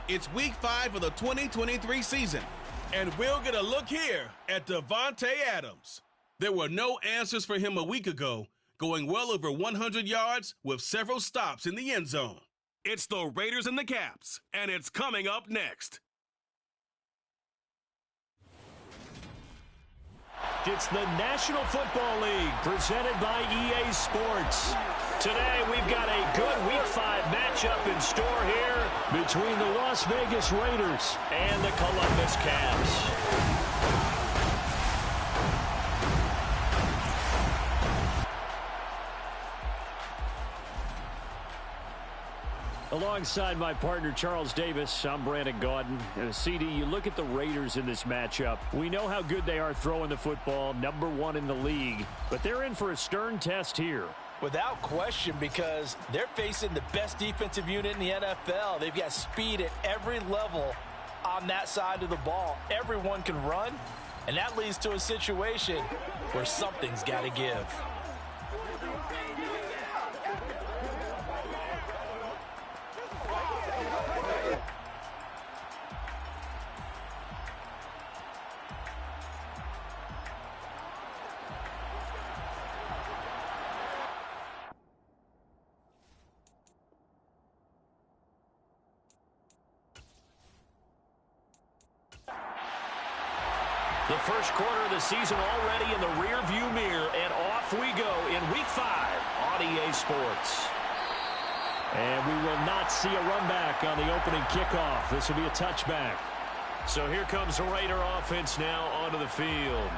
It's week 5 of the 2023 season, and we'll get a look here at Davante Adams. There were no answers for him a week ago, going well over 100 yards with several stops in the end zone. It's the Raiders and the Caps, and it's coming up next. It's the National Football League presented by EA Sports. Today we've got a good Week 5 matchup in store here between the Las Vegas Raiders and the Columbus Caps. Alongside my partner, Charles Davis, I'm Brandon Gaudin. And CD, you look at the Raiders in this matchup. We know how good they are throwing the football, #1 in the league. But they're in for a stern test here. Without question, because they're facing the best defensive unit in the NFL. They've got speed at every level on that side of the ball. Everyone can run, and that leads to a situation where something's got to give. The first quarter of the season already in the rearview mirror, and off we go in Week 5 on EA Sports. And we will not see a run back on the opening kickoff. This will be a touchback. So here comes the Raider offense now onto the field.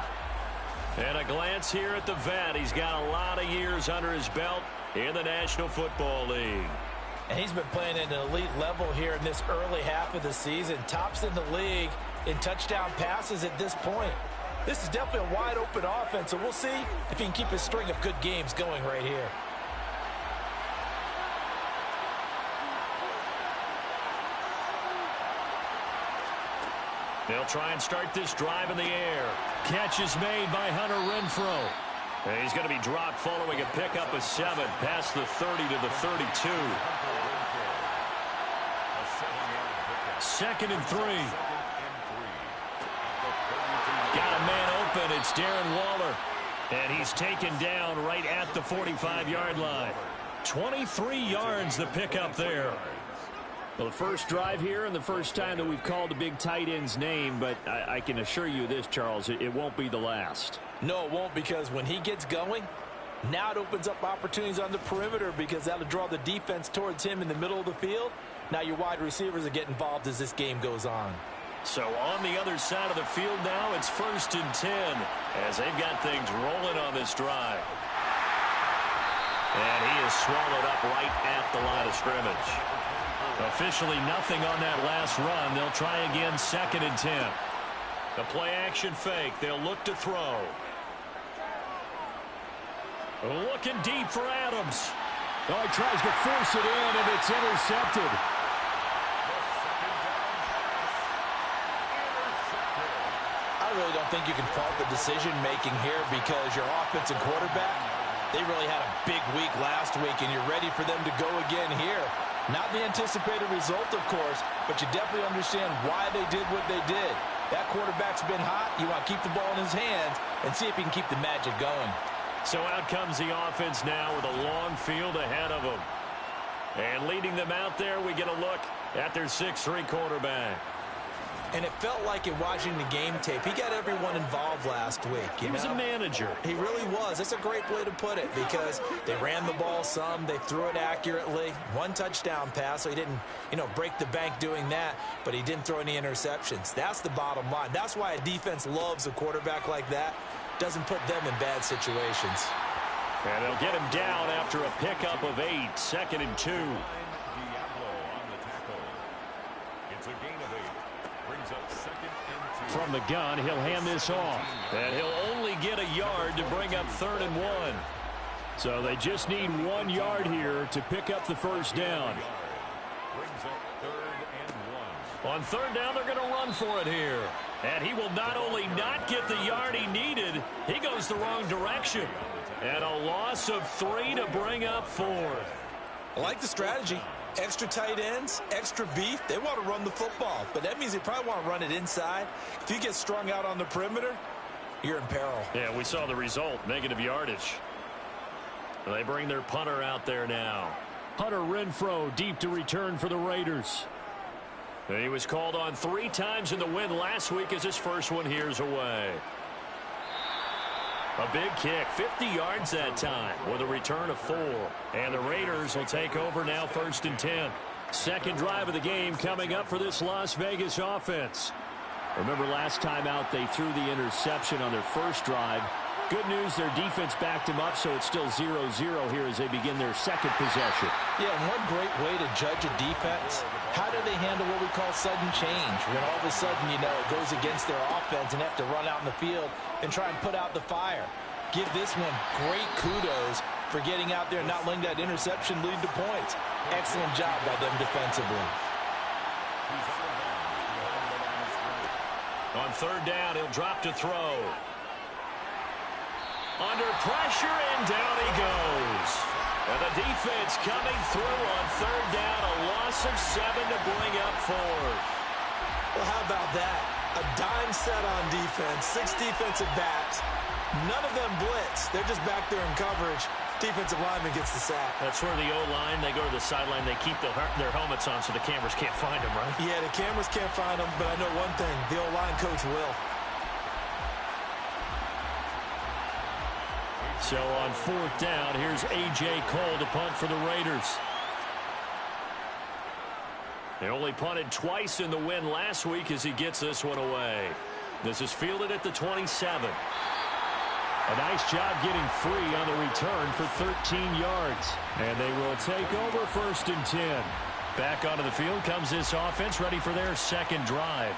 And a glance here at the vet. He's got a lot of years under his belt in the National Football League. And he's been playing at an elite level here in this early half of the season. Tops in the league in touchdown passes at this point. This is definitely a wide-open offense, so we'll see if he can keep his string of good games going right here. They'll try and start this drive in the air. Catch is made by Hunter Renfrow. And he's going to be dropped following a pickup of 7 past the 30 to the 32. 2nd and 3. Got a man open. It's Darren Waller. And he's taken down right at the 45-yard line. 23 yards the pickup there. Well, the first drive here and the first time that we've called a big tight end's name, but I can assure you this, Charles, it won't be the last. No, it won't, because when he gets going, now it opens up opportunities on the perimeter because that'll draw the defense towards him in the middle of the field. Now your wide receivers will get involved as this game goes on. So on the other side of the field now, it's 1st and 10 as they've got things rolling on this drive. And he is swallowed up right at the line of scrimmage. Officially nothing on that last run. They'll try again 2nd and 10. The play-action fake. They'll look to throw. Looking deep for Adams. Oh, he tries to force it in, and it's intercepted. I really don't think you can fault the decision-making here because your offense and quarterback, they really had a big week last week, and you're ready for them to go again here. Not the anticipated result, of course, but you definitely understand why they did what they did. That quarterback's been hot. You want to keep the ball in his hands and see if he can keep the magic going. So out comes the offense now with a long field ahead of them. And leading them out there, we get a look at their 6'3" quarterback. And it felt like in watching the game tape, he got everyone involved last week. He was a manager. He really was. That's a great way to put it because they ran the ball some. They threw it accurately. 1 touchdown pass, so he didn't, break the bank doing that, but he didn't throw any interceptions. That's the bottom line. That's why a defense loves a quarterback like that. Doesn't put them in bad situations. And they'll get him down after a pickup of 8. 2nd and 2. From the gun, he'll hand this off. And he'll only get a yard to bring up 3rd and 1. So they just need 1 yard here to pick up the first down. On 3rd down, they're going to run for it here. And he will not only not get the yard he needed, he goes the wrong direction. And a loss of 3 to bring up 4th. I like the strategy. Extra tight ends, extra beef, they want to run the football. But that means they probably want to run it inside. If you get strung out on the perimeter, you're in peril. Yeah, we saw the result, negative yardage. They bring their punter out there now. Hunter Renfrow deep to return for the Raiders. And he was called on 3 times in the win last week as his first one here's away. A big kick, 50 yards that time with a return of 4. And the Raiders will take over now 1st and 10. Second drive of the game coming up for this Las Vegas offense. Remember last time out they threw the interception on their first drive. Good news, their defense backed them up, so it's still 0-0 here as they begin their second possession. Yeah, and one great way to judge a defense, how do they handle what we call sudden change? When all of a sudden, you know, it goes against their offense and they have to run out in the field and try and put out the fire. Give this one great kudos for getting out there and not letting that interception lead to points. Excellent job by them defensively. On 3rd down, he'll drop to throw. Under pressure, and down he goes. And the defense coming through on 3rd down, a loss of 7 to bring up 4th. Well, how about that? A dime set on defense, 6 defensive backs. None of them blitz. They're just back there in coverage. Defensive lineman gets the sack. That's where the O-line, they go to the sideline, they keep their helmets on so the cameras can't find them, right? Yeah, the cameras can't find them, but I know one thing. The O-line coach will. So on 4th down, here's A.J. Cole to punt for the Raiders. They only punted twice in the win last week as he gets this one away. This is fielded at the 27. A nice job getting free on the return for 13 yards. And they will take over 1st and 10. Back onto the field comes this offense, ready for their second drive.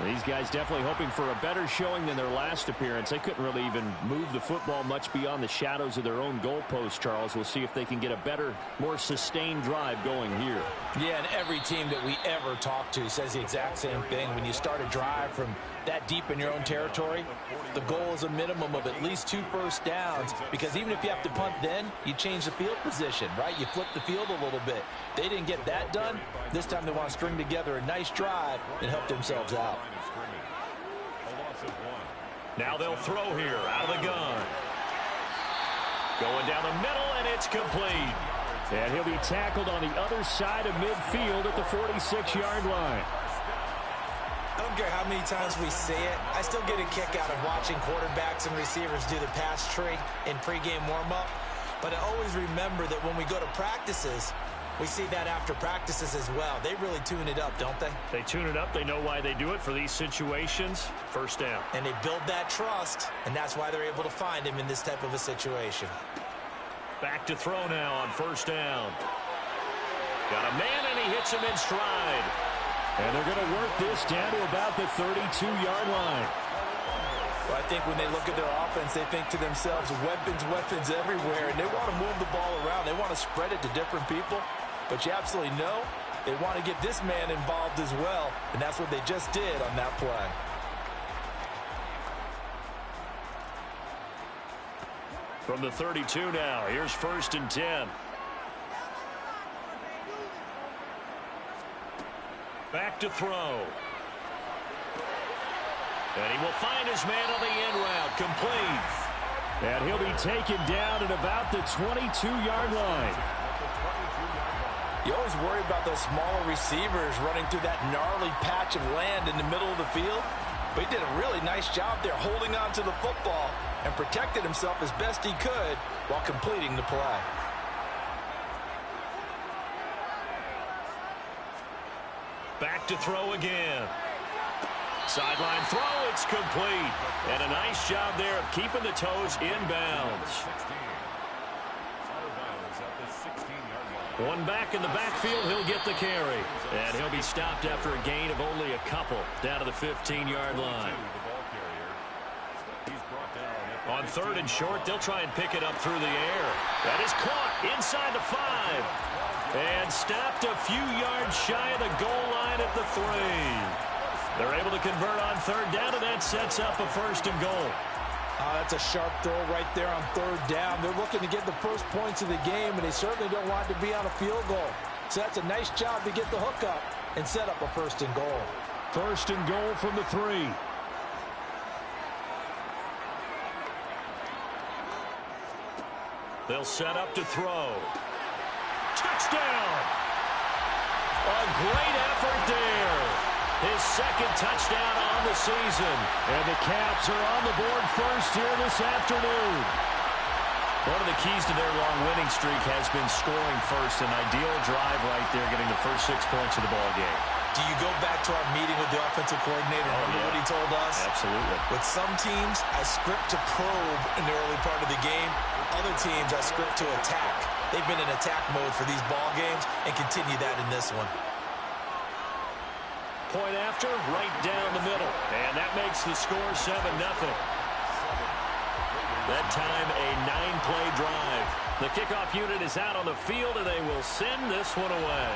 These guys definitely hoping for a better showing than their last appearance. They couldn't really even move the football much beyond the shadows of their own goalpost, Charles. We'll see if they can get a better, more sustained drive going here. Yeah, and every team that we ever talk to says the exact same thing. When you start a drive from that deep in your own territory, the goal is a minimum of at least 2 first downs, because even if you have to punt then, you change the field position, right? You flip the field a little bit. They didn't get that done. This time they want to string together a nice drive and help themselves out. Now they'll throw here out of the gun. Going down the middle, and it's complete. And he'll be tackled on the other side of midfield at the 46-yard line. I don't care how many times we see it. I still get a kick out of watching quarterbacks and receivers do the pass tree in pregame warm-up. But I always remember that when we go to practices, we see that after practices as well. They really tune it up, don't they? They tune it up. They know why they do it for these situations. 1st down. And they build that trust, and that's why they're able to find him in this type of a situation. Back to throw now on 1st down. Got a man, and he hits him in stride. And they're going to work this down to about the 32-yard line. Well, I think when they look at their offense, they think to themselves, weapons everywhere, and they want to move the ball around. They want to spread it to different people. But you absolutely know they want to get this man involved as well, and that's what they just did on that play. From the 32 now, here's 1st and 10. Back to throw. And he will find his man on the end route, complete. And he'll be taken down at about the 22-yard line. You always worry about those smaller receivers running through that gnarly patch of land in the middle of the field. But he did a really nice job there holding on to the football and protected himself as best he could while completing the play. Back to throw again. Sideline throw, it's complete. And a nice job there of keeping the toes inbounds. One back in the backfield, he'll get the carry. And he'll be stopped after a gain of only a couple down to the 15-yard line. On 3rd and short, they'll try and pick it up through the air. That is caught inside the 5. And stopped a few yards shy of the goal line at the 3. They're able to convert on 3rd down, and that sets up a 1st and goal. That's a sharp throw right there on 3rd down. They're looking to get the first points of the game, and they certainly don't want to be on a field goal. So that's a nice job to get the hook up and set up a 1st and goal. 1st and goal from the 3. They'll set up to throw. Touchdown! A great effort there. His 2nd touchdown on the season. And the Caps are on the board first here this afternoon. One of the keys to their long winning streak has been scoring first. An ideal drive right there, getting the first 6 points of the ball game. Do you go back to our meeting with the offensive coordinator? Remember what he told us? Absolutely. With some teams, I script to probe in the early part of the game. Other teams, I script to attack. They've been in attack mode for these ball games and continue that in this one. Point after, right down the middle. And that makes the score 7-0. That time, a 9-play drive. The kickoff unit is out on the field, and they will send this one away.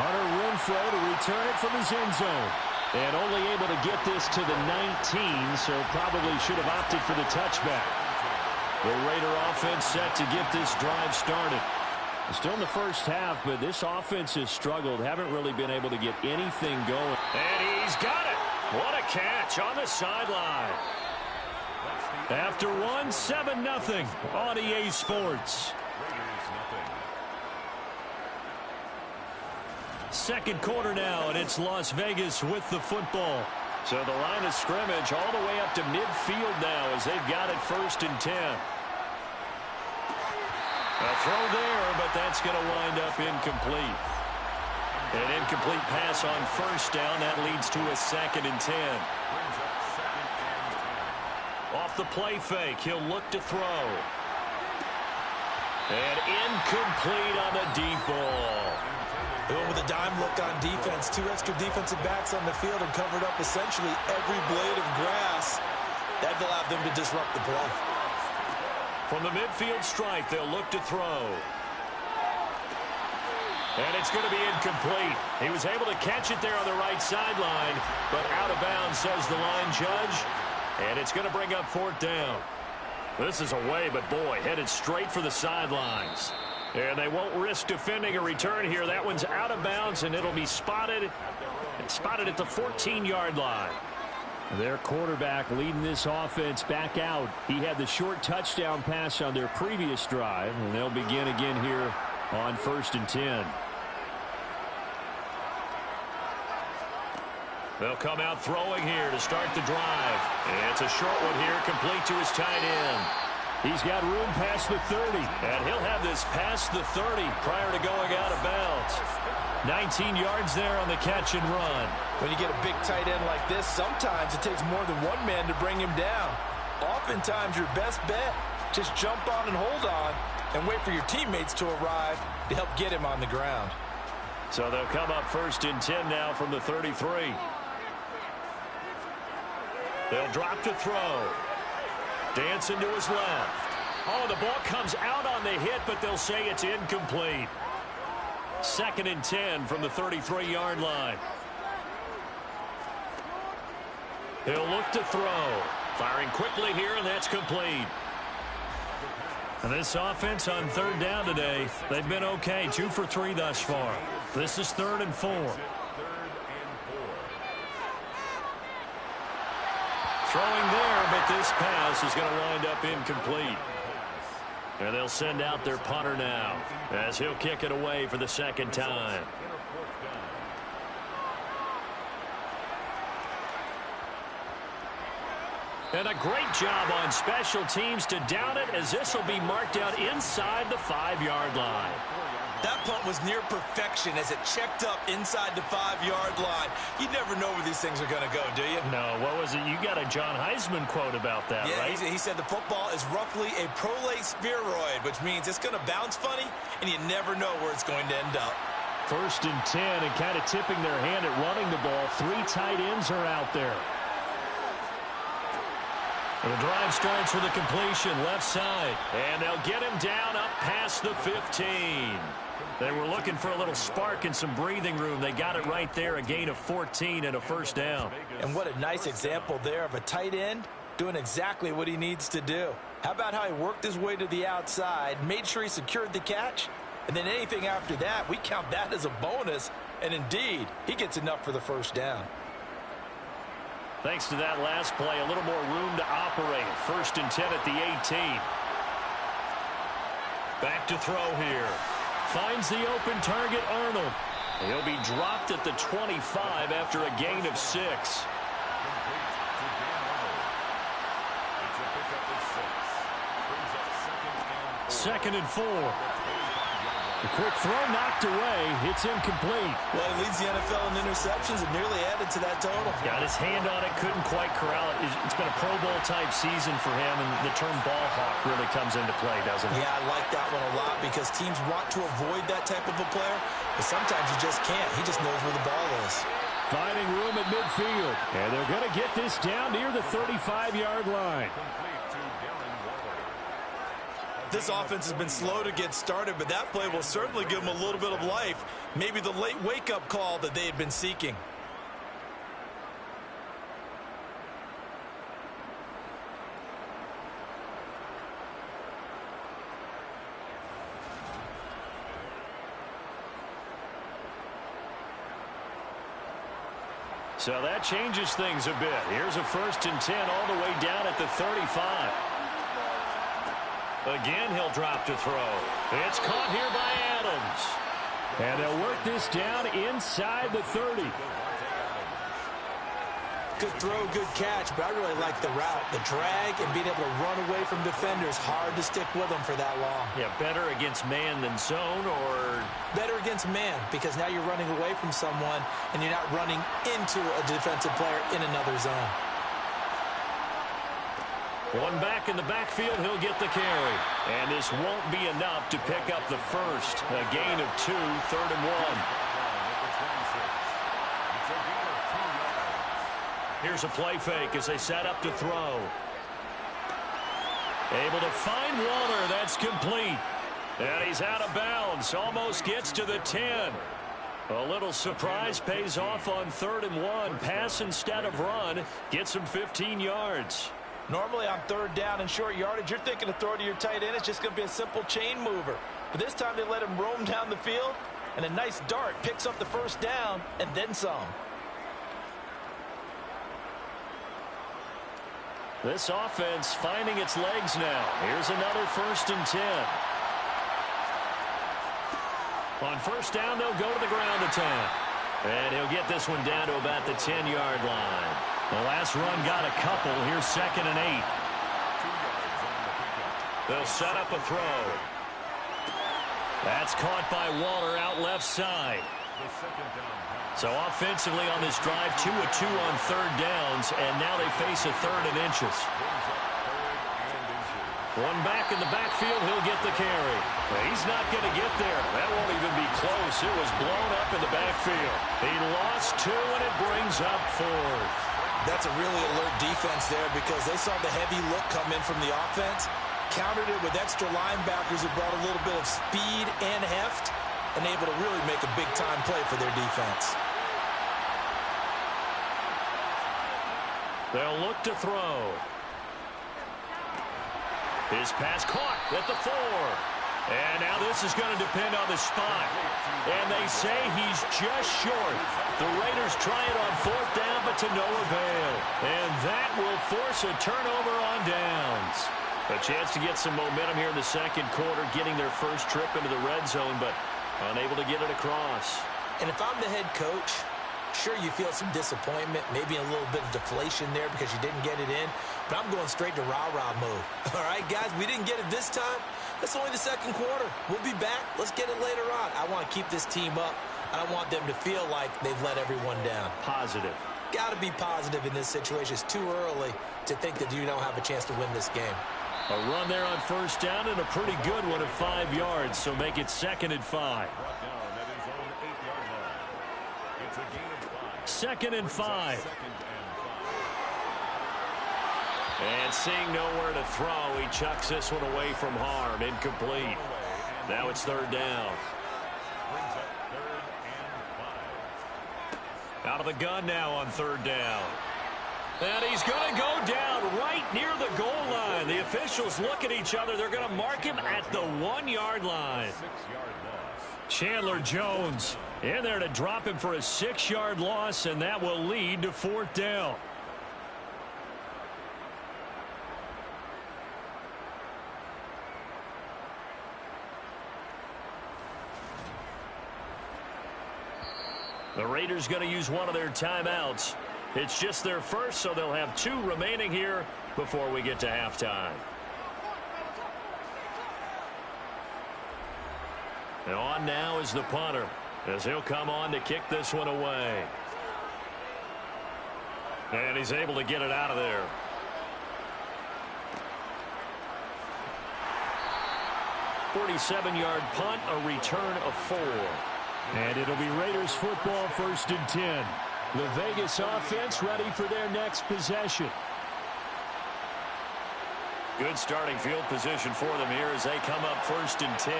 Hunter Renfrow to return it from his end zone. And only able to get this to the 19, so probably should have opted for the touchback. The Raider offense set to get this drive started. Still in the first half, but this offense has struggled. Haven't really been able to get anything going. And he's got it. What a catch on the sideline. After one, 7-0 on EA Sports. Second quarter now, and it's Las Vegas with the football. So the line of scrimmage all the way up to midfield now as they've got it 1st and 10. A throw there, but that's going to wind up incomplete. An incomplete pass on 1st down. That leads to a 2nd and 10. Off the play fake, he'll look to throw. And incomplete on the deep ball. With a dime look on defense, 2 extra defensive backs on the field and covered up essentially every blade of grass. That allowed them to disrupt the play. From the midfield stripe, they'll look to throw. And it's going to be incomplete. He was able to catch it there on the right sideline, but out of bounds, says the line judge. And it's going to bring up 4th down. This is away, but boy, headed straight for the sidelines. And they won't risk defending a return here. That one's out of bounds, and it'll be spotted at the 14-yard line. Their quarterback leading this offense back out. He had the short touchdown pass on their previous drive, and they'll begin again here on 1st and 10. They'll come out throwing here to start the drive. And it's a short one here, complete to his tight end. He's got room past the 30. And he'll have this past the 30 prior to going out of bounds. 19 yards there on the catch and run. When you get a big tight end like this, sometimes it takes more than one man to bring him down. Oftentimes, your best bet, just jump on and hold on and wait for your teammates to arrive to help get him on the ground. So they'll come up 1st and 10 now from the 33. They'll drop to throw. Dancing to his left. Oh, the ball comes out on the hit, but they'll say it's incomplete. 2nd and 10 from the 33-yard line. He'll look to throw. Firing quickly here, and that's complete. And this offense on 3rd down today, they've been okay. 2 for 3 thus far. This is 3rd and 4. Throwing there, but this pass is going to wind up incomplete. And they'll send out their punter now as he'll kick it away for the 2nd time. And a great job on special teams to down it, as this will be marked out inside the 5-yard line. That punt was near perfection as it checked up inside the 5-yard line. You never know where these things are going to go, do you? No, what was it? You got a John Heisman quote about that, right? Yeah, he said the football is roughly a prolate spheroid, which means it's going to bounce funny, and you never know where it's going to end up. 1st and 10, and kind of tipping their hand at running the ball. 3 tight ends are out there. The drive starts with a completion left side, and they'll get him down up past the 15. They were looking for a little spark and some breathing room. They got it right there, a gain of 14 and a 1st down. And what a nice example there of a tight end doing exactly what he needs to do. How about how he worked his way to the outside, made sure he secured the catch, And then anything after that, we count that as a bonus. And indeed, he gets enough for the first down. Thanks to that last play, a little more room to operate. 1st and 10 at the 18. Back to throw here. Finds the open target, Arnold. He'll be dropped at the 25 after a gain of 6. 2nd and 4. The quick throw knocked away. It's incomplete. Well, he leads the NFL in interceptions and nearly added to that total. Got his hand on it, couldn't quite corral it. It's been a Pro Bowl-type season for him, and the term ball hawk really comes into play, doesn't it? Yeah, I like that one a lot because teams want to avoid that type of a player, but sometimes you just can't. He just knows where the ball is. Finding room at midfield, and they're going to get this down near the 35-yard line. This offense has been slow to get started, but that play will certainly give them a little bit of life. Maybe the late wake-up call that they had been seeking. So that changes things a bit. Here's a 1st and 10 all the way down at the 35. Again, he'll drop to throw. It's caught here by Adams. And they'll work this down inside the 30. Good throw, good catch, but I really like the route. The drag and being able to run away from defenders. Hard to stick with them for that long. Yeah, better against man than zone, or? Better against man, because now you're running away from someone and you're not running into a defensive player in another zone. One back in the backfield, he'll get the carry. And this won't be enough to pick up the first. A gain of 2, 3rd and 1. Here's a play fake as they set up to throw. Able to find Waller. That's complete. And he's out of bounds. Almost gets to the 10. A little surprise pays off on 3rd and 1. Pass instead of run. Gets him 15 yards. Normally on 3rd down and short yardage, you're thinking to throw to your tight end. It's just going to be a simple chain mover. But this time they let him roam down the field, and a nice dart picks up the first down and then some. This offense finding its legs now. Here's another 1st and 10. On 1st down, they'll go to the ground attack. And he'll get this one down to about the 10-yard line. The last run got a couple. Here's 2nd and 8. They'll set up a throw. That's caught by Waller out left side. So offensively on this drive, 2 of 2 on 3rd downs, and now they face a 3rd and inches. One back in the backfield, he'll get the carry. He's not going to get there. That won't even be close. It was blown up in the backfield. He lost 2, and it brings up 4th. That's a really alert defense there because they saw the heavy look come in from the offense, countered it with extra linebackers who brought a little bit of speed and heft, and able to really make a big-time play for their defense. They'll look to throw. His pass caught at the 4. And now this is going to depend on the spot. And they say he's just short. The Raiders try it on 4th down, but to no avail. And that will force a turnover on downs. A chance to get some momentum here in the 2nd quarter, getting their first trip into the red zone, but unable to get it across. And if I'm the head coach, sure, you feel some disappointment, maybe a little bit of deflation there because you didn't get it in, but I'm going straight to rah-rah mode. All right, guys, we didn't get it this time. It's only the 2nd quarter. We'll be back. Let's get it later on. I want to keep this team up. I don't want them to feel like they've let everyone down. Positive. Got to be positive in this situation. It's too early to think that you don't have a chance to win this game. A run there on 1st down and a pretty good one at 5 yards, so make it 2nd and 5. 2nd and 5. And seeing nowhere to throw, he chucks this one away from harm. Incomplete. Now it's 3rd down. Out of the gun now on 3rd down. And he's going to go down right near the goal line. The officials look at each other. They're going to mark him at the 1-yard line. Chandler Jones in there to drop him for a 6-yard loss, and that will lead to 4th down. The Raiders going to use one of their timeouts. It's just their first, so they'll have 2 remaining here before we get to halftime. And on now is the punter, as he'll come on to kick this one away. And he's able to get it out of there. .47-yard punt, a return of 4. And it'll be Raiders football, 1st and 10. The Vegas offense ready for their next possession. Good starting field position for them here as they come up 1st and 10.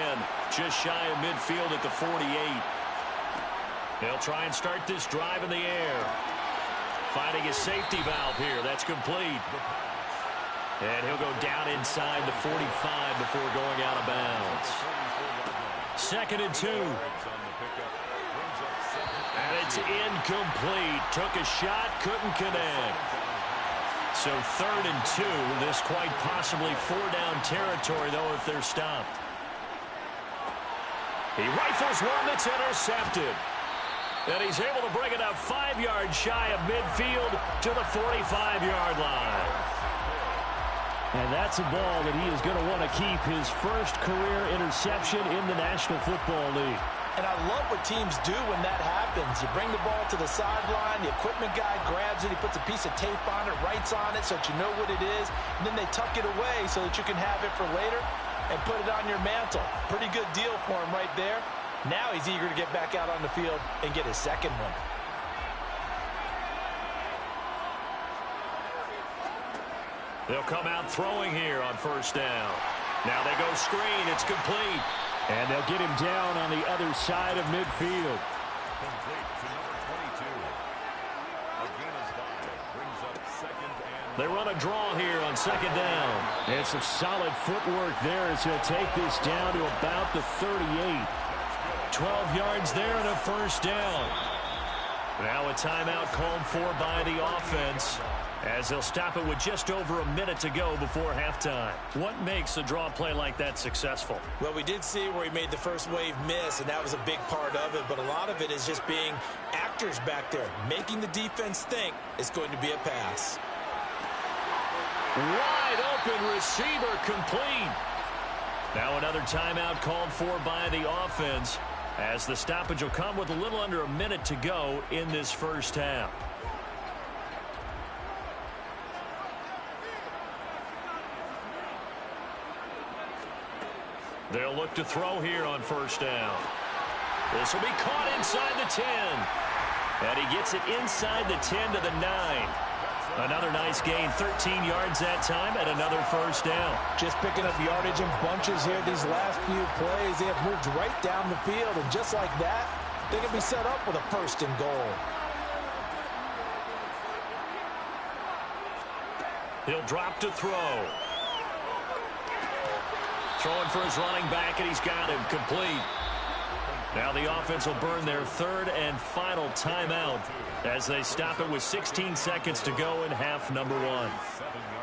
Just shy of midfield at the 48. They'll try and start this drive in the air. Finding a safety valve here. That's complete. And he'll go down inside the 45 before going out of bounds. 2nd and 2. And it's incomplete. Took a shot, couldn't connect. So 3rd and 2. This quite possibly 4-down territory, though, if they're stopped. He rifles one that's intercepted. And he's able to bring it up 5 yards shy of midfield to the 45-yard line. And that's a ball that he is going to want to keep, his first career interception in the National Football League. And I love what teams do when that happens. You bring the ball to the sideline, the equipment guy grabs it, he puts a piece of tape on it, writes on it so that you know what it is, and then they tuck it away so that you can have it for later and put it on your mantle. Pretty good deal for him right there. Now he's eager to get back out on the field and get his second one. They'll come out throwing here on 1st down. Now they go screen. It's complete. And they'll get him down on the other side of midfield. Complete to number 22. Again is 5. Brings up 2nd and... They run a draw here on 2nd down. And some solid footwork there as he'll take this down to about the 38. 12 yards there and a 1st down. Now a timeout called for by the offense, as they'll stop it with just over a minute to go before halftime. What makes a draw play like that successful? Well, we did see where he made the first wave miss, and that was a big part of it, but a lot of it is just being actors back there, making the defense think it's going to be a pass. Wide open receiver, complete. Now another timeout called for by the offense, as the stoppage will come with a little under a minute to go in this first half. They'll look to throw here on 1st down. This will be caught inside the 10. And he gets it inside the 10 to the 9. Another nice gain, 13 yards that time, and another 1st down. Just picking up yardage in bunches here these last few plays. They have moved right down the field, and just like that, they can be set up with a 1st and goal. He'll drop to throw. Throwing for his running back, and he's got him complete. Now the offense will burn their 3rd and final timeout as they stop it with 16 seconds to go in half number 1.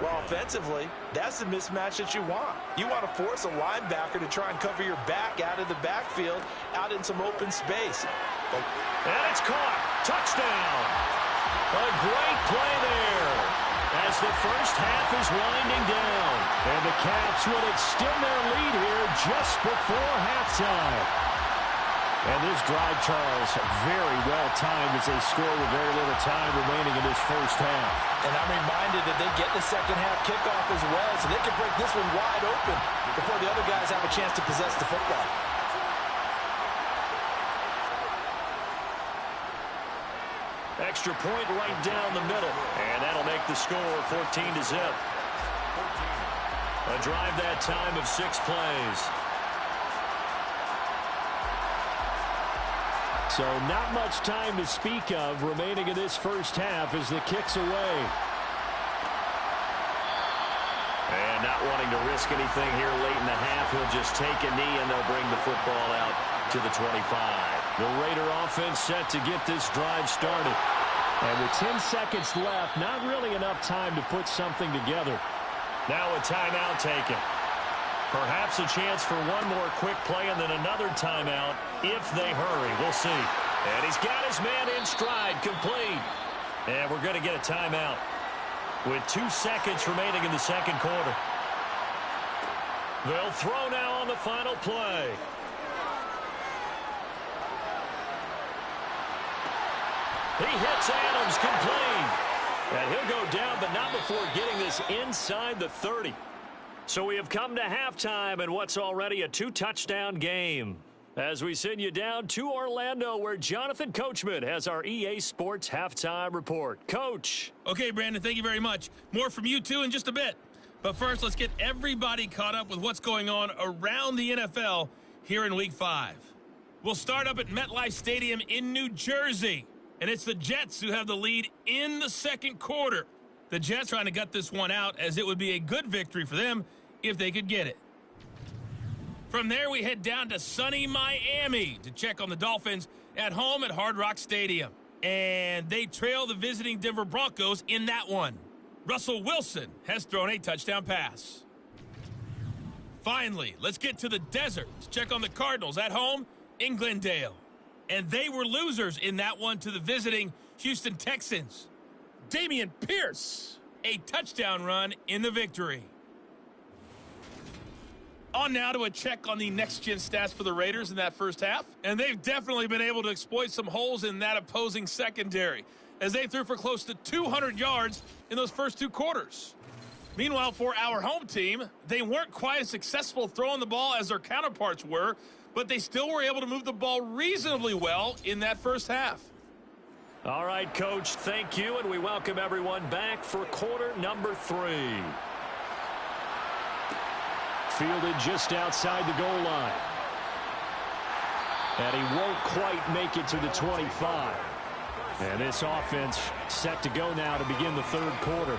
Well, offensively, that's the mismatch that you want. You want to force a linebacker to try and cover your back out of the backfield, out in some open space. And it's caught. Touchdown. A great play there as the first half is winding down. And the Caps will extend their lead here just before halftime. And this drive, Charles, very well timed as they score with very little time remaining in this first half. And I'm reminded that they get the second half kickoff as well, so they can break this one wide open before the other guys have a chance to possess the football. Extra point right down the middle, and that'll make the score 14-0. A drive that time of 6 plays. So not much time to speak of remaining in this first half as the kick's away. not wanting to risk anything here late in the half, he'll just take a knee, and they'll bring the football out to the 25. The Raider offense set to get this drive started. And with 10 seconds left, not really enough time to put something together. Now a timeout taken. Perhaps a chance for one more quick play and then another timeout if they hurry. We'll see. And he's got his man in stride, complete. And we're going to get a timeout with 2 seconds remaining in the second quarter. They'll throw now on the final play. He hits Adams, complete. And he'll go down, but not before getting this inside the 30. So we have come to halftime in what's already a 2-touchdown game. As we send you down to Orlando, where Jonathan Coachman has our EA Sports halftime report. Coach. Okay, Brandon, thank you very much. More from you, too, in just a bit. But first, let's get everybody caught up with what's going on around the NFL here in Week 5. We'll start up at MetLife Stadium in New Jersey. And it's the Jets who have the lead in the second quarter. The Jets trying to gut this one out, as it would be a good victory for them if they could get it. From there, we head down to sunny Miami to check on the Dolphins at home at Hard Rock Stadium. And they trail the visiting Denver Broncos in that one. Russell Wilson has thrown a touchdown pass. Finally, let's get to the desert to check on the Cardinals at home in Glendale. And they were losers in that one to the visiting Houston Texans. Dameon Pierce, a touchdown run in the victory. On now to a check on the next-gen stats for the Raiders in that first half. And they've definitely been able to exploit some holes in that opposing secondary, as they threw for close to 200 yards in those first 2 quarters. Meanwhile, for our home team, they weren't quite as successful throwing the ball as their counterparts were, but they still were able to move the ball reasonably well in that first half. All right, Coach, thank you, and we welcome everyone back for quarter number 3. Fielded just outside the goal line. And he won't quite make it to the 25. And this offense set to go now to begin the third quarter.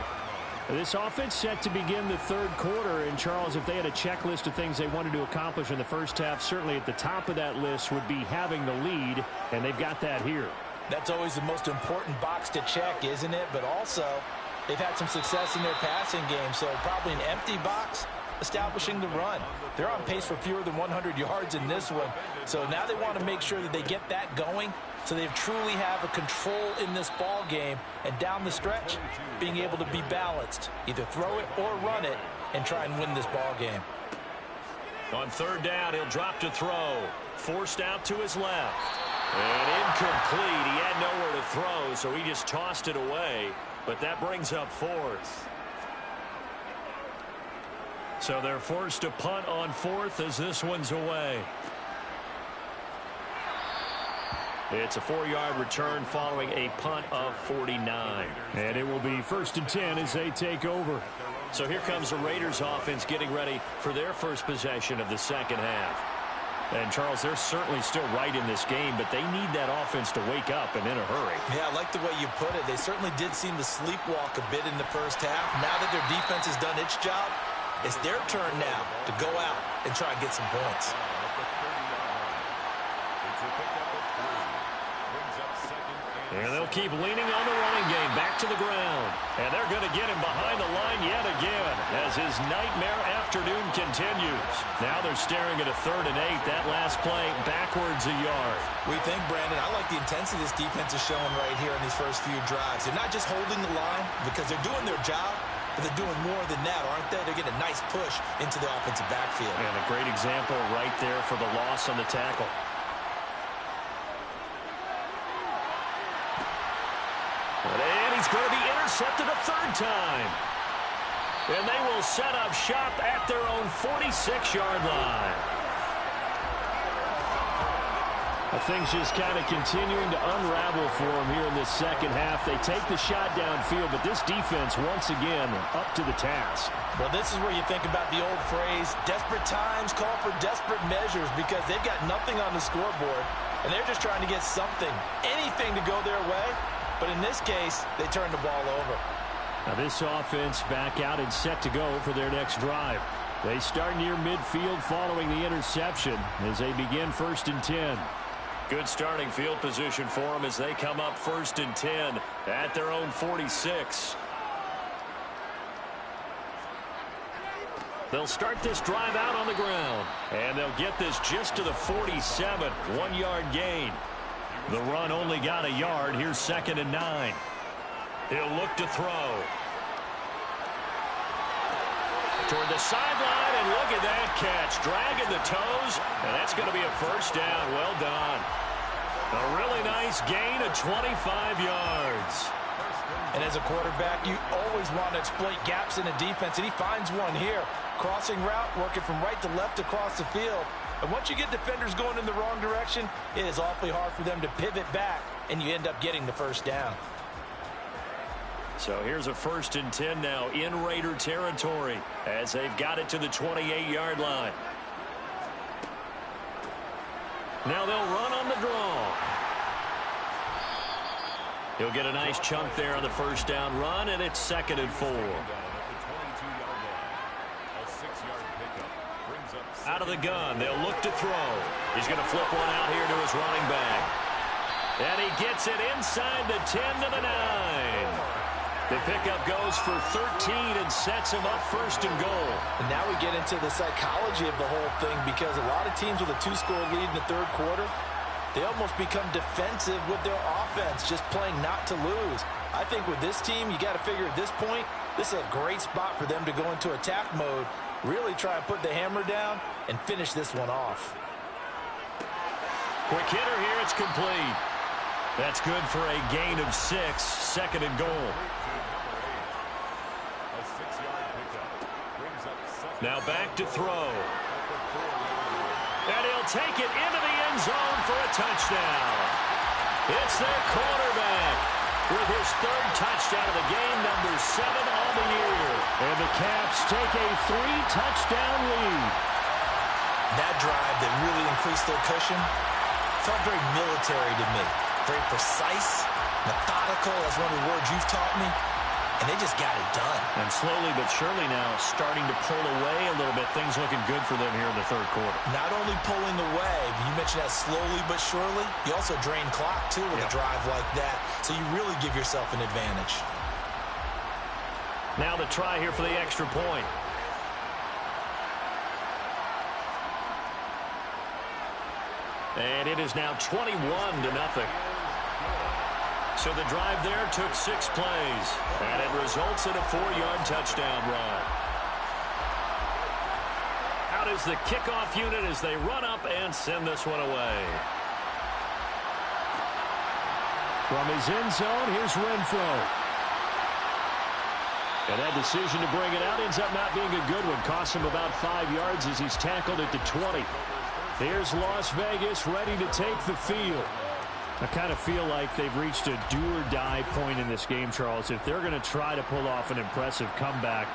This offense set to begin the third quarter. And, Charles, if they had a checklist of things they wanted to accomplish in the first half, certainly at the top of that list would be having the lead, and they've got that here. That's always the most important box to check, isn't it? But also, they've had some success in their passing game, so probably an empty box establishing the run. They're on pace for fewer than 100 yards in this one, so now they want to make sure that they get that going so they truly have a control in this ball game, and down the stretch, being able to be balanced, either throw it or run it, and try and win this ball game. On third down, he'll drop to throw. Forced out to his left. And incomplete. He had nowhere to throw, so he just tossed it away. But that brings up fourth. So they're forced to punt on fourth as this one's away. It's a 4-yard return following a punt of 49. And it will be 1st and 10 as they take over. So here comes the Raiders offense getting ready for their first possession of the second half. And, Charles, they're certainly still right in this game, but they need that offense to wake up and in a hurry. Yeah, I like the way you put it. They certainly did seem to sleepwalk a bit in the first half. Now that their defense has done its job, it's their turn now to go out and try and get some points. And they'll keep leaning on the running game back to the ground. And they're going to get him behind the line yet again as his nightmare afternoon continues. Now they're staring at a 3rd and 8. That last play backwards a yard. We think, Brandon, I like the intensity this defense is showing right here in these first few drives. They're not just holding the line because they're doing their job, but they're doing more than that, aren't they? They're getting a nice push into the offensive backfield. And a great example right there for the loss on the tackle. And he's going to be intercepted a 3rd time. And they will set up shop at their own 46-yard line. Things just kind of continuing to unravel for them here in this second half. They take the shot downfield, but this defense, once again, up to the task. Well, this is where you think about the old phrase, desperate times call for desperate measures, because they've got nothing on the scoreboard, and they're just trying to get something, anything to go their way. But in this case, they turn the ball over. Now this offense back out and set to go for their next drive. They start near midfield following the interception as they begin 1st and 10. Good starting field position for them as they come up 1st and 10 at their own 46. They'll start this drive out on the ground, and they'll get this just to the 47, 1-yard gain. The run only got a yard. Here's 2nd and 9. He'll look to throw. Toward the sideline, and look at that catch. Dragging the toes, and that's going to be a 1st down. Well done. A really nice gain of 25 yards. And as a quarterback, you always want to exploit gaps in the defense, and he finds one here. Crossing route, working from right to left across the field. And once you get defenders going in the wrong direction, it is awfully hard for them to pivot back, and you end up getting the 1st down. So here's a 1st and 10 now in Raider territory as they've got it to the 28-yard line. Now they'll run on the draw. He'll get a nice chunk there on the 1st down run, and it's 2nd and 4. Out of the gun, they'll look to throw. He's going to flip one out here to his running back. And he gets it inside the 10 to the 9. The pickup goes for 13 and sets him up 1st and goal. And now we get into the psychology of the whole thing, because a lot of teams with a 2-score lead in the 3rd quarter, they almost become defensive with their offense, just playing not to lose. I think with this team, you got to figure at this point, this is a great spot for them to go into attack mode, really try and put the hammer down and finish this one off. Quick hitter here, it's complete. That's good for a gain of 6, 2nd and goal. Now back to throw. And he'll take it into the end zone for a touchdown. It's their quarterback with his 3rd touchdown of the game, number 7 on the year. And the Caps take a 3-touchdown lead. That drive that really increased their cushion felt very military to me. Very precise, methodical. That's one of the words you've taught me. And they just got it done. And slowly but surely now starting to pull away a little bit. Things looking good for them here in the 3rd quarter. Not only pulling away, but you mentioned that slowly but surely. You also drain clock, too, with a drive like that. So you really give yourself an advantage. Now the try here for the extra point. And it is now 21-0. So the drive there took 6 plays, and it results in a 4-yard touchdown run. Out is the kickoff unit as they run up and send this one away. From his end zone, here's Renfro. And that decision to bring it out ends up not being a good one. Costs him about 5 yards as he's tackled at the 20. Here's Las Vegas ready to take the field. I kind of feel like they've reached a do-or-die point in this game, Charles. If they're going to try to pull off an impressive comeback,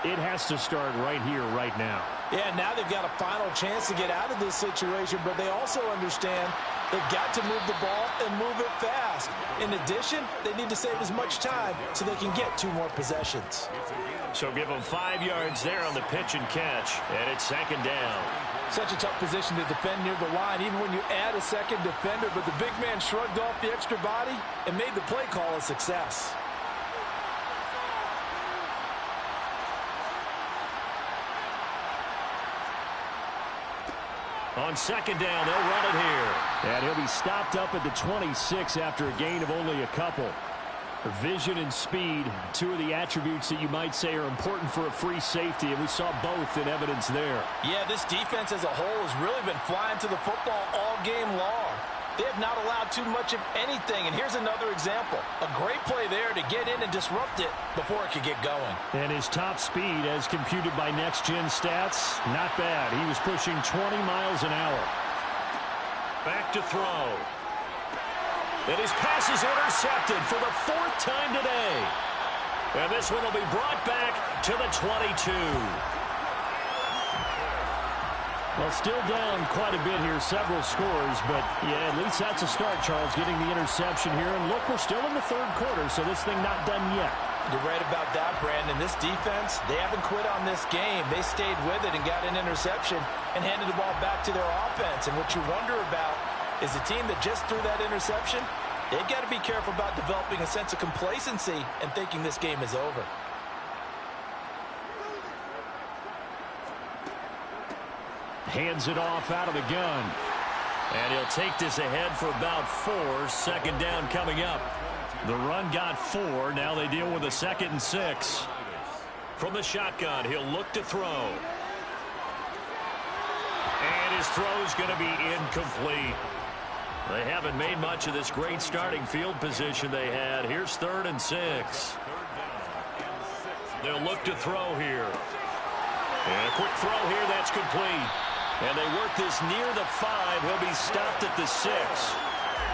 it has to start right here, right now. Yeah, now they've got a final chance to get out of this situation, but they also understand they've got to move the ball and move it fast. In addition, they need to save as much time so they can get 2 more possessions. So give them 5 yards there on the pitch and catch, and it's 2nd down. Such a tough position to defend near the line, even when you add a second defender, but the big man shrugged off the extra body and made the play call a success. On 2nd down, they'll run it here. And he'll be stopped up at the 26 after a gain of only a couple. Vision and speed, 2 of the attributes that you might say are important for a free safety, and we saw both in evidence there. Yeah, this defense as a whole has really been flying to the football all game long. They have not allowed too much of anything, and here's another example. A great play there to get in and disrupt it before it could get going. And his top speed, as computed by next-gen stats, not bad. He was pushing 20 miles an hour. Back to throw. And his pass is intercepted for the 4th time today. And this one will be brought back to the 22. Well, still down quite a bit here, several scores, but yeah, at least that's a start, Charles, getting the interception here. And look, we're still in the 3rd quarter, so this thing not done yet. You're right about that, Brandon. This defense, they haven't quit on this game. They stayed with it and got an interception and handed the ball back to their offense. And what you wonder about is the team that just threw that interception, they've got to be careful about developing a sense of complacency and thinking this game is over. Hands it off out of the gun. And he'll take this ahead for about 4. Second down coming up. The run got 4. Now they deal with a 2nd and 6. From the shotgun, he'll look to throw. And his throw's going to be incomplete. They haven't made much of this great starting field position they had. Here's 3rd and 6. They'll look to throw here. And a quick throw here, that's complete. And they work this near the 5. He'll be stopped at the 6.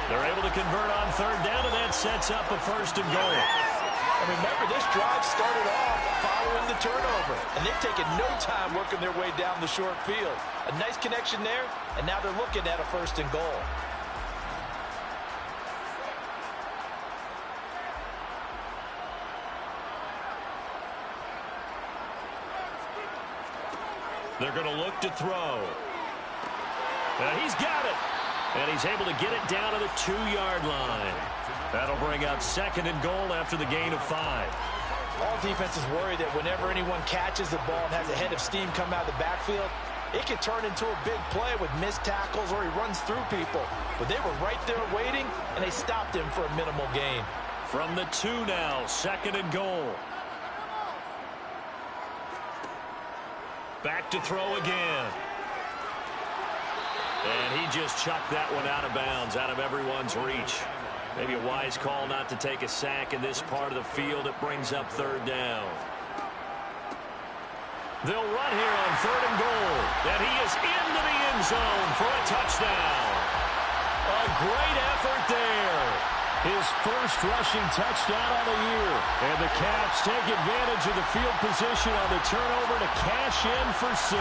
They're able to convert on 3rd down, and that sets up a 1st and goal. And remember, this drive started off following the turnover, and they've taken no time working their way down the short field. A nice connection there, and now they're looking at a 1st and goal. They're going to look to throw. And he's got it. And he's able to get it down to the 2-yard line. That'll bring up 2nd and goal after the gain of 5. All defenses worry that whenever anyone catches the ball and has a head of steam come out of the backfield, it can turn into a big play with missed tackles or he runs through people. But they were right there waiting, and they stopped him for a minimal gain. From the 2 now, 2nd and goal. Back to throw again. And he just chucked that one out of bounds, out of everyone's reach. Maybe a wise call not to take a sack in this part of the field. It brings up 3rd down. They'll run here on 3rd and goal. And he is into the end zone for a touchdown. A great effort there. His first rushing touchdown of the year. And the Caps take advantage of the field position on the turnover to cash in for 6.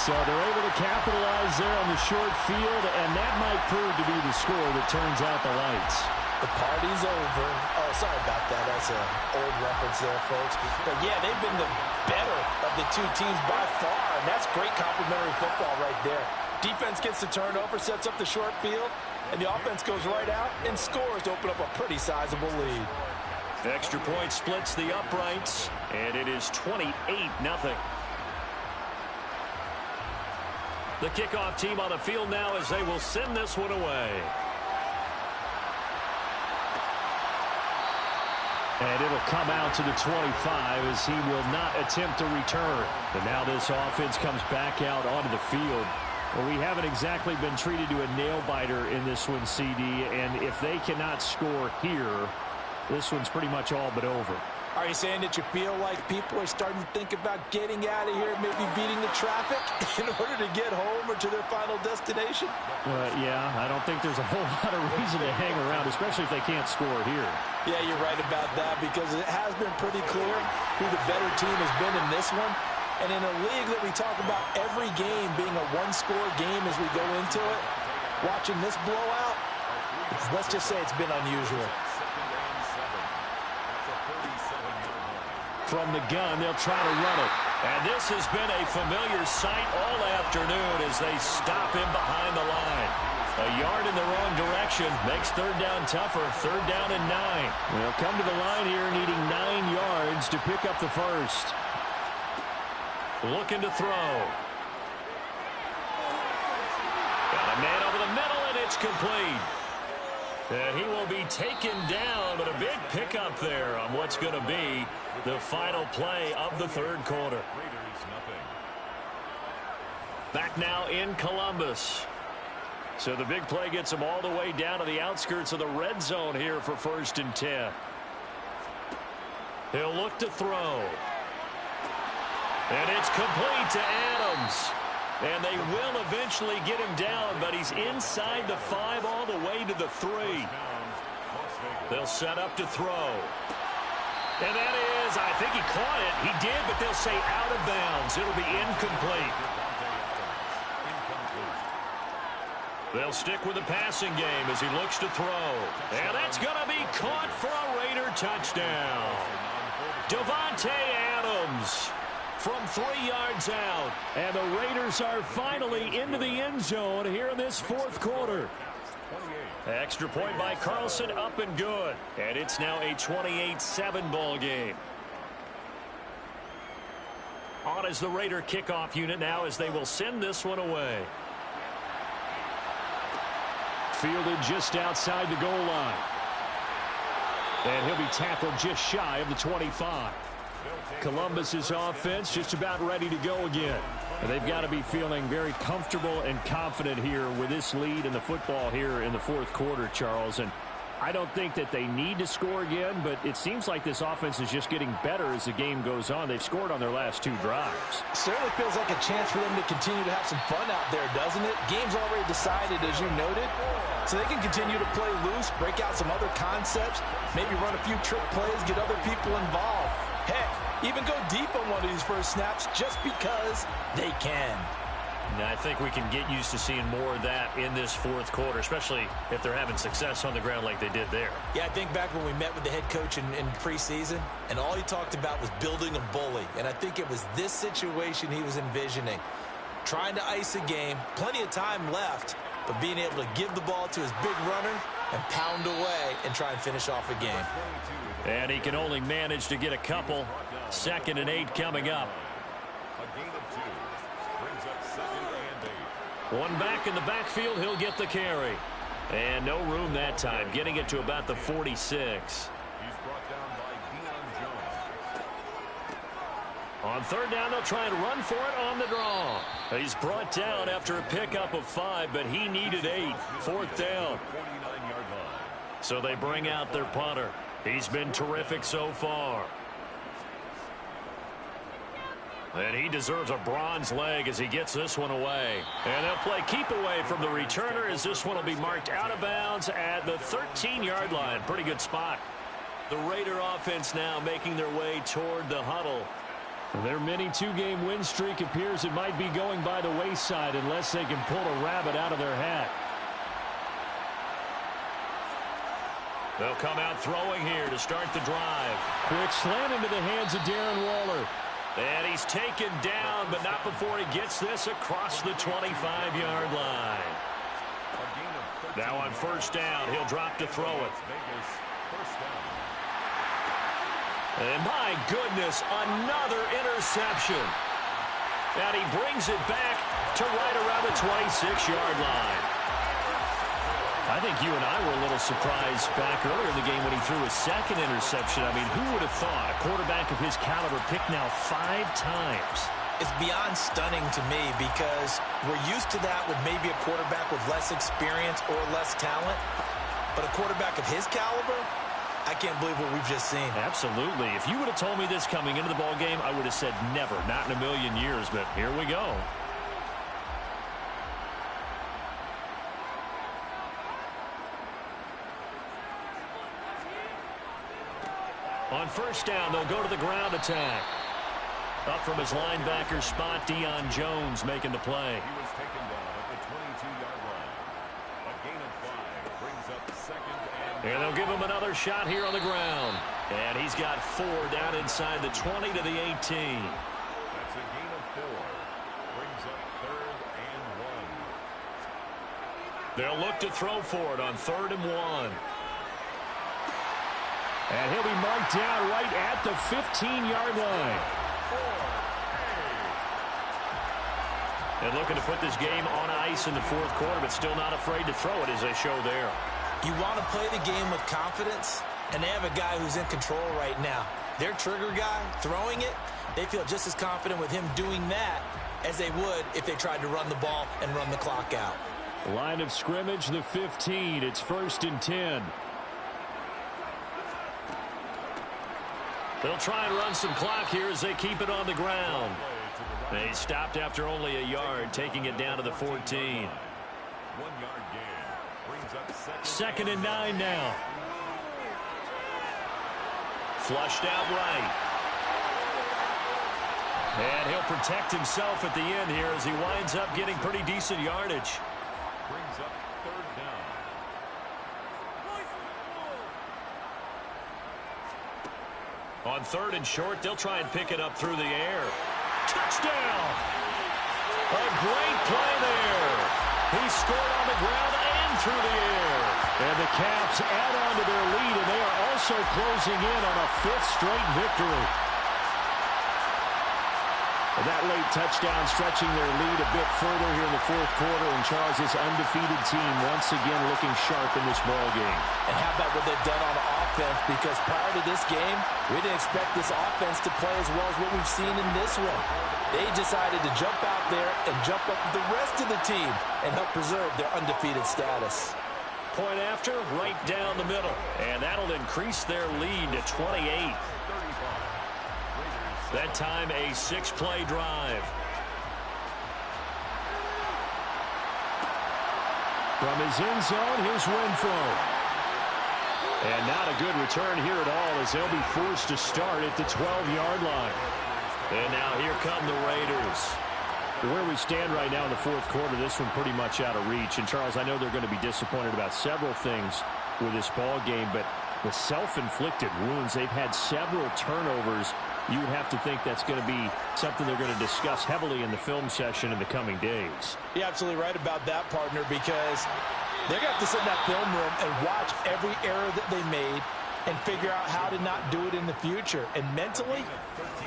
So they're able to capitalize there on the short field, and that might prove to be the score that turns out the lights. The party's over. Oh, sorry about that. That's an old reference there, folks. But, yeah, they've been the better of the two teams by far, and that's great complimentary football right there. Defense gets the turnover, sets up the short field, and the offense goes right out and scores to open up a pretty sizable lead. Extra point splits the uprights, and it is 28-0. The kickoff team on the field now as they will send this one away. And it'll come out to the 25 as he will not attempt to return. And now this offense comes back out onto the field. Well, we haven't exactly been treated to a nail-biter in this one, CD. And if they cannot score here, this one's pretty much all but over. Are you saying that you feel like people are starting to think about getting out of here, maybe beating the traffic in order to get home or to their final destination? Yeah, I don't think there's a whole lot of reason to hang around, especially if they can't score here. Yeah, you're right about that because it has been pretty clear who the better team has been in this one. And in a league that we talk about every game being a one-score game as we go into it, watching this blowout, let's just say it's been unusual. From the gun, they'll try to run it. And this has been a familiar sight all afternoon as they stop him behind the line. A yard in the wrong direction makes 3rd down tougher. 3rd down and 9. They'll come to the line here needing 9 yards to pick up the first. Looking to throw. Got a man over the middle, and it's complete. And he will be taken down, but a big pickup there on what's going to be the final play of the 3rd quarter. Back now in Columbus. So the big play gets them all the way down to the outskirts of the red zone here for 1st and 10. He'll look to throw. And it's complete to Adams. And they will eventually get him down, but he's inside the 5 all the way to the 3. They'll set up to throw. And that is, I think he caught it. He did, but they'll say out of bounds. It'll be incomplete. They'll stick with the passing game as he looks to throw. And that's going to be caught for a Raider touchdown. Davante Adams from 3 yards out. And the Raiders are finally into the end zone here in this fourth quarter. Extra point by Carlson, up and good. And it's now a 28-7 ball game. On is the Raider kickoff unit now as they will send this one away. Fielded just outside the goal line. And he'll be tackled just shy of the 25. Columbus's offense just about ready to go again. And they've got to be feeling very comfortable and confident here with this lead in the football here in the fourth quarter, Charles. And I don't think that they need to score again, but it seems like this offense is just getting better as the game goes on. They've scored on their last 2 drives. Certainly feels like a chance for them to continue to have some fun out there, doesn't it? Game's already decided, as you noted, so they can continue to play loose, break out some other concepts, maybe run a few trick plays, get other people involved. Heck, even go deep on one of these first snaps just because they can. And I think we can get used to seeing more of that in this fourth quarter, especially if they're having success on the ground like they did there. Yeah, I think back when we met with the head coach in preseason, and all he talked about was building a bully. And I think it was this situation he was envisioning. Trying to ice a game, plenty of time left, but being able to give the ball to his big runner and pound away and try and finish off a game. And he can only manage to get a couple. 2nd and 8 coming up. A gain of 2 brings up 2nd and 8. One back in the backfield, he'll get the carry. And no room that time, getting it to about the 46. He's brought down by Deion Jones. On 3rd down, they'll try and run for it on the draw. He's brought down after a pickup of 5, but he needed 8. 4th down. 49-yard line. So they bring out their punter. He's been terrific so far. And he deserves a bronze leg as he gets this one away. And they'll play keep away from the returner as this one will be marked out of bounds at the 13-yard line. Pretty good spot. The Raider offense now making their way toward the huddle. Their mini 2-game win streak appears it might be going by the wayside unless they can pull a rabbit out of their hat. They'll come out throwing here to start the drive. Quick slant into the hands of Darren Waller. And he's taken down, but not before he gets this across the 25-yard line. Now on 1st down, he'll drop to throw it. And my goodness, another interception. And he brings it back to right around the 26-yard line. I think you and I were a little surprised back earlier in the game when he threw his 2nd interception. I mean, who would have thought a quarterback of his caliber picked now 5 times? It's beyond stunning to me because we're used to that with maybe a quarterback with less experience or less talent. But a quarterback of his caliber, I can't believe what we've just seen. Absolutely. If you would have told me this coming into the ball game, I would have said never, not in a million years. But here we go. On 1st down, they'll go to the ground attack. Up from his linebacker spot, Deion Jones making the play. He was taken down at the 22-yard line. A gain of 5 brings up 2nd and 8. And they'll give him another shot here on the ground. And he's got 4 down inside the 20 to the 18. That's a gain of 4. Brings up 3rd and 1. They'll look to throw for it on 3rd and 1. And he'll be marked down right at the 15-yard line. And looking to put this game on ice in the fourth quarter, but still not afraid to throw it as they show there. You want to play the game with confidence, and they have a guy who's in control right now. Their trigger guy throwing it, they feel just as confident with him doing that as they would if they tried to run the ball and run the clock out. Line of scrimmage, the 15. It's 1st and 10. They'll try and run some clock here as they keep it on the ground. They stopped after only a yard, taking it down to the 14. 1 yard gain brings up 2nd and 9 now. Flushed out right. And he'll protect himself at the end here as he winds up getting pretty decent yardage. brings up third down. On third and short, they'll try and pick it up through the air. Touchdown! A great play there. He scored on the ground and through the air. And the Caps add on to their lead, and they are also closing in on a fifth straight victory. That late touchdown stretching their lead a bit further here in the fourth quarter, and Charles' undefeated team once again looking sharp in this ball game. And how about what they've done on offense? Because prior to this game, we didn't expect this offense to play as well as what we've seen in this one. They decided to jump out there and jump up with the rest of the team and help preserve their undefeated status. Point after, right down the middle. And that'll increase their lead to 28. That time, a 6-play drive. From his end zone, here's Renfro. And not a good return here at all, as they'll be forced to start at the 12-yard line. And now here come the Raiders. Where we stand right now in the fourth quarter, this one pretty much out of reach. And, Charles, I know they're going to be disappointed about several things with this ball game, but the self-inflicted wounds, they've had several turnovers. You would have to think that's going to be something they're going to discuss heavily in the film session in the coming days. You're absolutely right about that, partner, because they're going to have to sit in that film room and watch every error that they made and figure out how to not do it in the future. And mentally,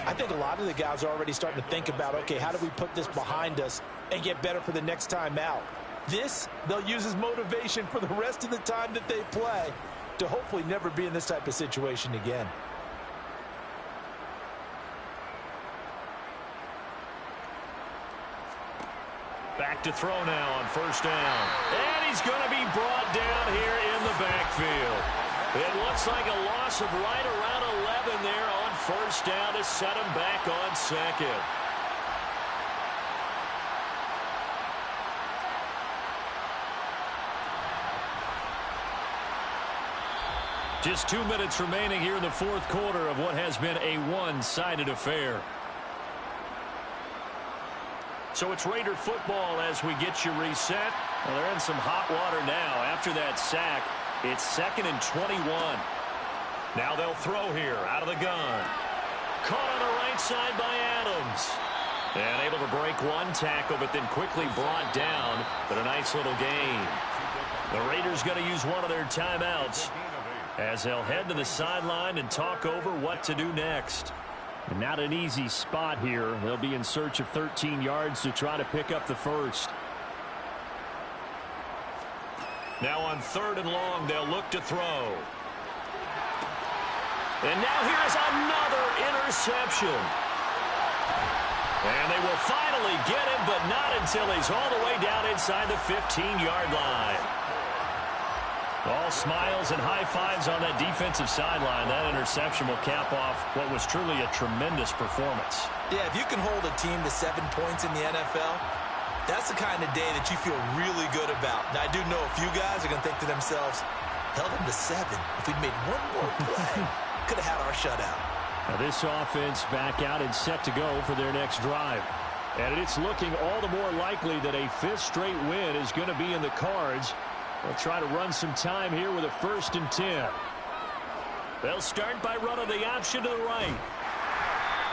I think a lot of the guys are already starting to think about, okay, how do we put this behind us and get better for the next time out? This, they'll use as motivation for the rest of the time that they play to hopefully never be in this type of situation again. Back to throw now on first down. And he's going to be brought down here in the backfield. It looks like a loss of right around 11 there on first down to set him back on second. Just 2 minutes remaining here in the fourth quarter of what has been a one-sided affair. So it's Raider football as we get you reset. Well, they're in some hot water now. After that sack, it's 2nd and 21. Now they'll throw here out of the gun. Caught on the right side by Adams. And able to break one tackle, but then quickly brought down. But a nice little gain. The Raiders going to use one of their timeouts as they'll head to the sideline and talk over what to do next. And not an easy spot here. They'll be in search of 13 yards to try to pick up the first. Now on 3rd and long, they'll look to throw. And now here's another interception. And they will finally get him, but not until he's all the way down inside the 15-yard line. All smiles and high fives on that defensive sideline. That interception will cap off what was truly a tremendous performance. Yeah, if you can hold a team to 7 points in the NFL, that's the kind of day that you feel really good about. Now, I do know a few guys are going to think to themselves, held them to 7. If we'd made one more play, could have had our shutout. Now this offense back out and set to go for their next drive. And it's looking all the more likely that a 5th straight win is going to be in the cards. They'll try to run some time here with a 1st and 10. They'll start by running the option to the right.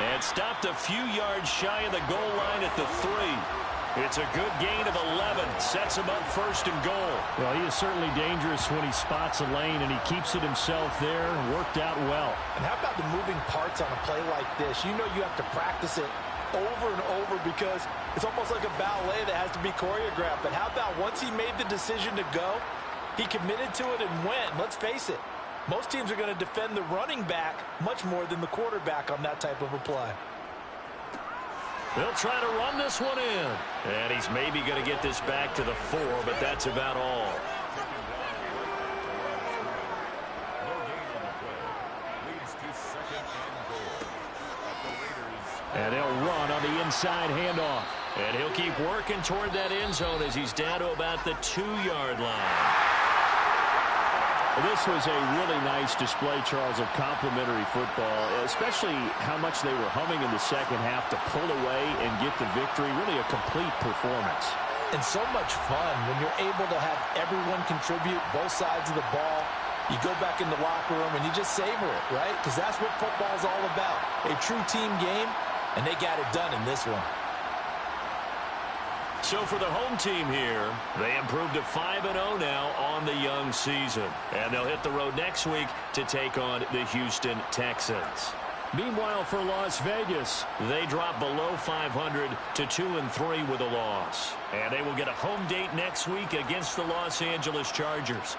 And stopped a few yards shy of the goal line at the 3. It's a good gain of 11. Sets him up 1st and goal. Well, he is certainly dangerous when he spots a lane, and he keeps it himself there. Worked out well. And how about the moving parts on a play like this? You know you have to practice it over and over because it's almost like a ballet that has to be choreographed. But how about once he made the decision to go, he committed to it and went. Let's face it, most teams are going to defend the running back much more than the quarterback on that type of a play. They'll try to run this one in. And he's maybe going to get this back to the 4, but that's about all. And they'll run on the inside handoff. And he'll keep working toward that end zone as he's down to about the 2-yard line. This was a really nice display, Charles, of complimentary football, especially how much they were humming in the second half to pull away and get the victory. Really a complete performance. and so much fun when you're able to have everyone contribute, both sides of the ball. You go back in the locker room and you just savor it, right? Because that's what football's all about. A true team game, and they got it done in this one. So for the home team here, they improved to 5-0 now on the young season. And they'll hit the road next week to take on the Houston Texans. Meanwhile, for Las Vegas, they drop below 500 to 2-3 with a loss. And they will get a home date next week against the Los Angeles Chargers.